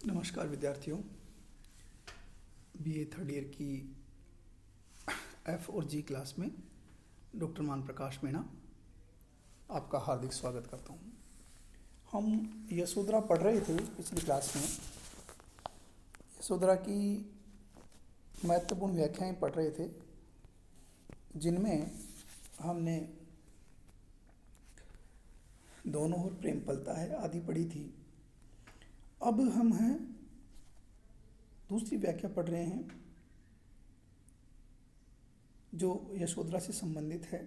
नमस्कार विद्यार्थियों। BA third year की एफ और जी क्लास में डॉक्टर मान प्रकाश मीणा आपका हार्दिक स्वागत करता हूँ। हम यशोधरा पढ़ रहे थे पिछली क्लास में। यशोधरा की महत्वपूर्ण व्याख्याएं पढ़ रहे थे, जिनमें हमने दोनों ओर प्रेम पलता है आदि पढ़ी थी। अब हम हैं दूसरी व्याख्या पढ़ रहे हैं जो यशोधरा से संबंधित है।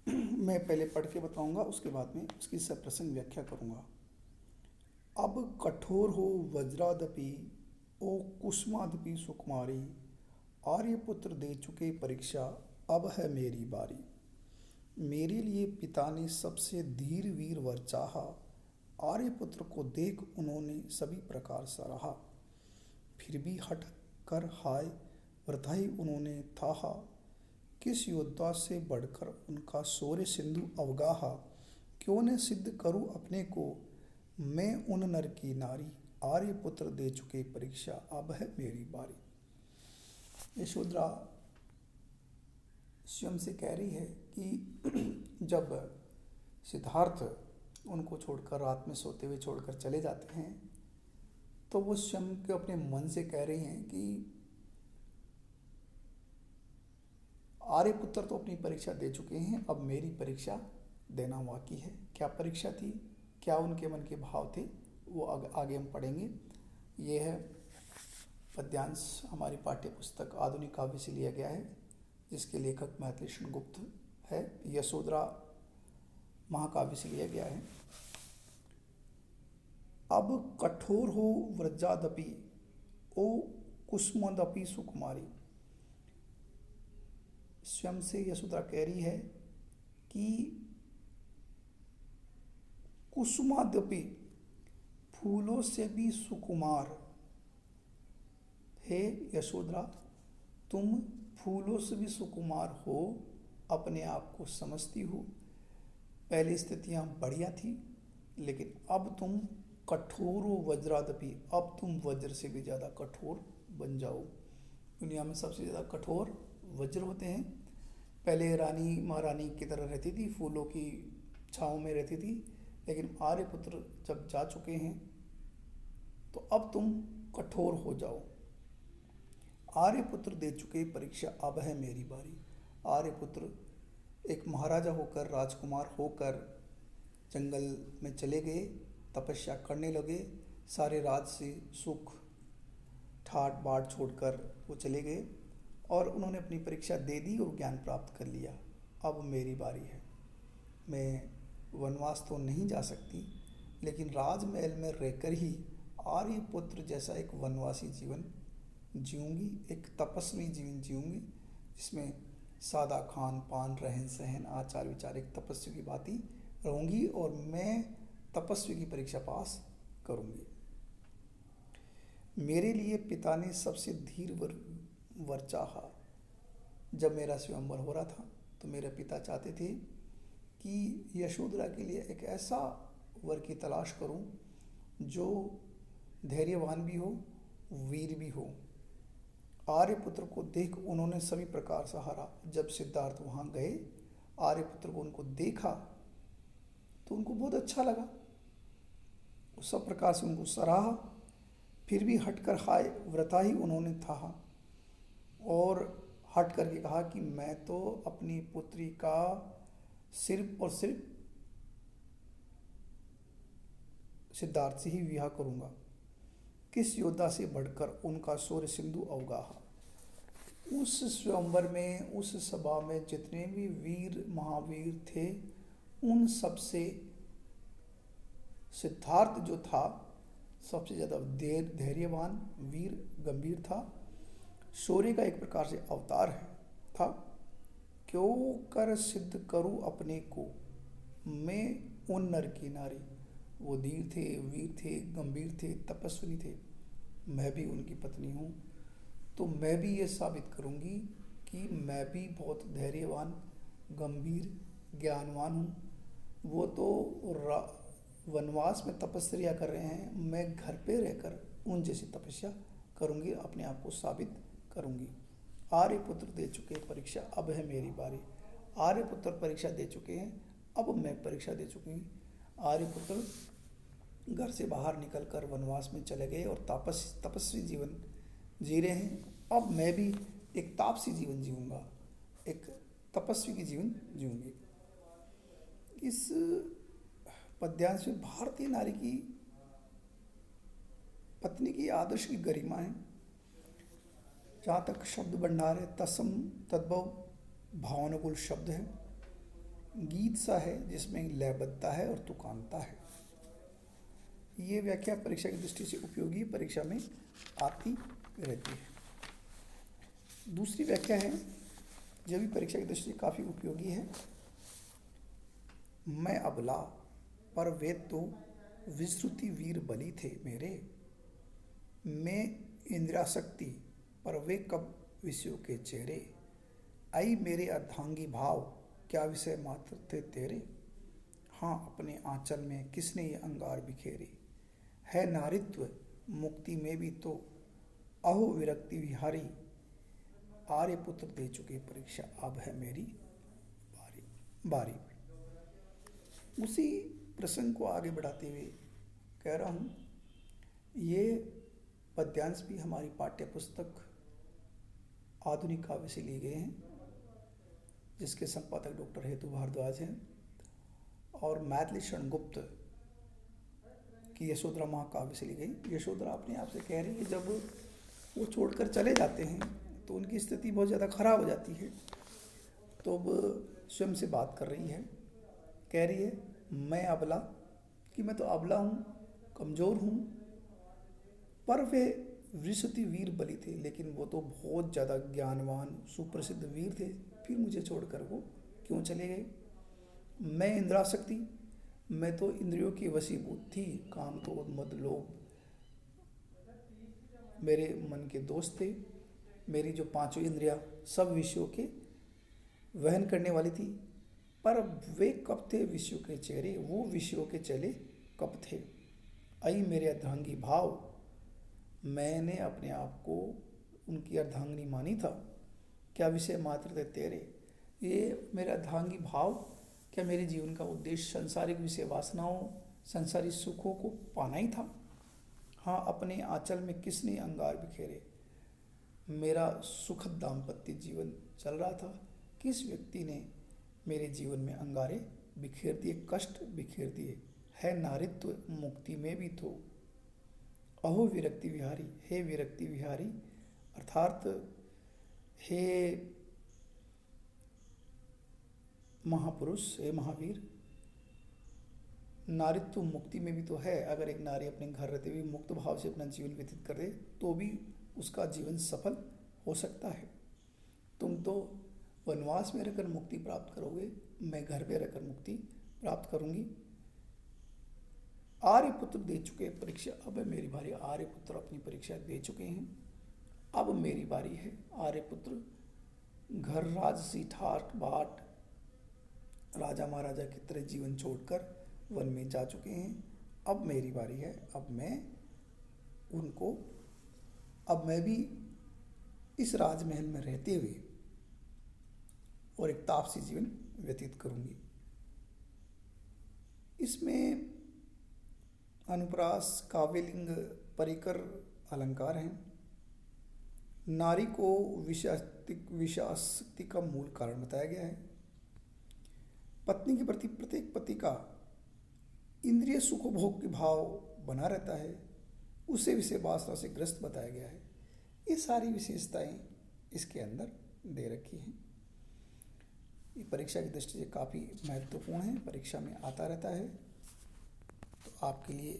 मैं पहले पढ़ के बताऊंगा, उसके बाद में उसकी सप्रसंग व्याख्या करूंगा। अब कठोर हो वज्रादपि ओ कुसुमादपि सुकुमारी, आर्यपुत्र दे चुके परीक्षा, अब है मेरी बारी। मेरे लिए पिता ने सबसे धीर वीर वर चाहा, आर्यपुत्र को देख उन्होंने सभी प्रकार सराहा। फिर भी हट कर हाय व्रताई उन्होंने थाहा, किस योद्धा से बढ़कर उनका शौर्य सिंधु अवगाहा। क्यों न सिद्ध करूं अपने को मैं उन नर की नारी, आर्यपुत्र दे चुके परीक्षा, अब है मेरी बारी। यशोधरा स्वयं से कह रही है कि जब सिद्धार्थ उनको छोड़कर रात में सोते हुए छोड़कर चले जाते हैं, तो वो स्वयं के अपने मन से कह रही हैं कि आर्यपुत्र तो अपनी परीक्षा दे चुके हैं, अब मेरी परीक्षा देना बाकी है। क्या परीक्षा थी, क्या उनके मन के भाव थे, वो आगे हम पढ़ेंगे। ये है पद्यांश, हमारी पाठ्य पुस्तक आधुनिक काव्य से लिया गया है, जिसके लेखक मैथिली गुप्त है। यशोधरा महाकाव्य से लिया गया है। अब कठोर हो व्रजादपि ओ कुसुमादपि सुकुमारी। स्वयं से यशोधरा कह रही है कि कुसुमादपि, फूलों से भी सुकुमार हे यशोधरा, तुम फूलों से भी सुकुमार हो, अपने आप को समझती हो। पहली स्थितियां बढ़िया थी, लेकिन अब तुम कठोर हो वज्रादपि, अब तुम वज्र से भी ज़्यादा कठोर बन जाओ। दुनिया में सबसे ज़्यादा कठोर वज्र होते हैं। पहले रानी महारानी की तरह रहती थी, फूलों की छाँव में रहती थी, लेकिन आर्यपुत्र जब जा चुके हैं तो अब तुम कठोर हो जाओ। आर्यपुत्र दे चुके परीक्षा, अब है मेरी बारी। आर्यपुत्र एक महाराजा होकर, राजकुमार होकर जंगल में चले गए, तपस्या करने लगे, सारे राज से सुख ठाट बाट छोड़कर वो चले गए और उन्होंने अपनी परीक्षा दे दी और ज्ञान प्राप्त कर लिया। अब मेरी बारी है। मैं वनवास तो नहीं जा सकती, लेकिन राजमहल में रहकर ही आर्यपुत्र जैसा एक वनवासी जीवन जीऊँगी, एक तपस्वी जीवन जीऊँगी, जिसमें सादा खान पान, रहन सहन, आचार विचार, एक तपस्वी की बातें रहूँगी और मैं तपस्वी की परीक्षा पास करूँगी। मेरे लिए पिता ने सबसे धीर वर चाहा। जब मेरा स्वयंवर हो रहा था तो मेरे पिता चाहते थे कि यशोधरा के लिए एक ऐसा वर की तलाश करूं जो धैर्यवान भी हो, वीर भी हो। आर्यपुत्र को देख उन्होंने सभी प्रकार सहारा। जब सिद्धार्थ वहाँ गए, आर्यपुत्र को उनको देखा तो उनको बहुत अच्छा लगा, सब प्रकार से उनको सराहा। फिर भी हटकर हाय व्रताई उन्होंने थाहा, और हट करके कहा कि मैं तो अपनी पुत्री का सिर्फ और सिर्फ सिद्धार्थ से ही विवाह करूंगा। किस योद्धा से बढ़कर उनका शौर्य सिंधु अवगाहा। उस स्वयंवर में, उस सभा में जितने भी वीर महावीर थे, उन सबसे सिद्धार्थ जो था सबसे ज़्यादा धैर्यवान, वीर, गंभीर था। शौर्य का एक प्रकार से अवतार था। क्यों कर सिद्ध करूं अपने को मैं उन नर की नारी। वो धीर थे, वीर थे, गंभीर थे, तपस्वी थे। मैं भी उनकी पत्नी हूँ, तो मैं भी ये साबित करूँगी कि मैं भी बहुत धैर्यवान, गंभीर, ज्ञानवान हूँ। वो तो वनवास में तपस्या कर रहे हैं, मैं घर पे रहकर उन जैसी तपस्या करूंगी, अपने आप को साबित करूंगी। आर्यपुत्र दे चुके परीक्षा, अब है मेरी बारी। आर्यपुत्र परीक्षा दे चुके हैं, अब मैं परीक्षा दे चुकी हूँ। आर्यपुत्र घर से बाहर निकलकर वनवास में चले गए और तपस्वी जीवन जी रहे हैं। अब मैं भी एक तापसी जीवन जीऊँगा, एक तपस्वी की जीवन जीऊँगी। इस पद्यांश में भारतीय नारी की, पत्नी की आदर्श की गरिमा है। जहाँ तक शब्द भंडार है, तत्सम तद्भव भावनाकुल शब्द है, गीत सा है जिसमें लयबद्धता है और तुकांता है। ये व्याख्या परीक्षा की दृष्टि से उपयोगी परीक्षा में आती रहती है। दूसरी व्याख्या है जो भी परीक्षा की दृष्टि से काफ़ी उपयोगी है। मैं अबला पर वे तो विश्रुति वीर बली थे मेरे, मैं इंद्रियासक्ति पर वे कब विषयों के चेहरे, आई मेरे अर्धांगी भाव क्या विषय मात्र थे तेरे। हाँ अपने आंचल में किसने ये अंगार बिखेरे, है नारित्व मुक्ति में भी तो अहो विरक्ति विहारी। आर्यपुत्र दे चुके परीक्षा, अब है मेरी बारी। उसी प्रसंग को आगे बढ़ाते हुए कह रहा हूँ, ये पद्यांश भी हमारी पाठ्य पुस्तक आधुनिक काव्य से लिए गए हैं, जिसके संपादक डॉक्टर हेतु भारद्वाज हैं, और मैथिली शरण गुप्त की यशोधरा महाकाव्य से ली गई। यशोधरा अपने आप से कह रही है, जब वो छोड़कर चले जाते हैं तो उनकी स्थिति बहुत ज़्यादा खराब हो जाती है, तो अब स्वयं से बात कर रही है, कह रही है मैं अबला, कि मैं तो अबला हूँ, कमज़ोर हूँ, पर वे विश्रुति वीर बली थे, लेकिन वो तो बहुत ज़्यादा ज्ञानवान सुप्रसिद्ध वीर थे, फिर मुझे छोड़कर वो क्यों चले गए। मैं इंद्रासक्ति, मैं तो इंद्रियों की वशीभूत थी, काम तो मद लोभ मेरे मन के दोस्त थे, मेरी जो पांचों इंद्रियां सब विषयों के वहन करने वाली थी, पर वे कब थे विषयों के चेहरे, वो विषयों के चेले कब थे। आई मेरे अर्धांगी भाव, मैंने अपने आप को उनकी अर्धांगिनी मानी था, क्या विषय मात्र थे तेरे। ये मेरा अर्धांगी भाव क्या मेरे जीवन का उद्देश्य सांसारिक विषय वासनाओं, संसारी सुखों को पाना ही था। हाँ अपने आंचल में किसने अंगार बिखेरे, मेरा सुखद दाम्पत्य जीवन चल रहा था, किस व्यक्ति ने मेरे जीवन में अंगारे बिखेर दिए, कष्ट बिखेर दिए। है नारित्व मुक्ति में भी तो अहो विरक्ति विहारी, हे विरक्ति विहारी, अर्थात हे महापुरुष, हे महावीर, नारित्व मुक्ति में भी तो है। अगर एक नारी अपने घर रहते हुए मुक्त भाव से अपना जीवन व्यतीत करे तो भी उसका जीवन सफल हो सकता है। तुम तो वनवास में रहकर मुक्ति प्राप्त करोगे, मैं घर पे रहकर मुक्ति प्राप्त करूंगी। आर्यपुत्र दे चुके परीक्षा, अब है मेरी बारी। आर्यपुत्र अपनी परीक्षा दे चुके हैं, अब मेरी बारी है। आर्यपुत्र घर राजसी ठाट बाट राजा महाराजा की तरह जीवन छोड़कर वन में जा चुके हैं, अब मेरी बारी है। अब मैं भी इस राजमहल में रहते हुए और एक तापसी जीवन व्यतीत करूंगी। इसमें अनुप्रास, काव्यलिंग, परिकर अलंकार हैं। नारी को विषयासक्ति का मूल कारण बताया गया है। पत्नी के प्रति प्रत्येक पति का इंद्रिय सुखोभोग के भाव बना रहता है, उसे विषय वासना से ग्रस्त बताया गया है। ये सारी विशेषताएं इसके अंदर दे रखी हैं। ये परीक्षा की दृष्टि से काफ़ी महत्वपूर्ण है, परीक्षा में आता रहता है, तो आपके लिए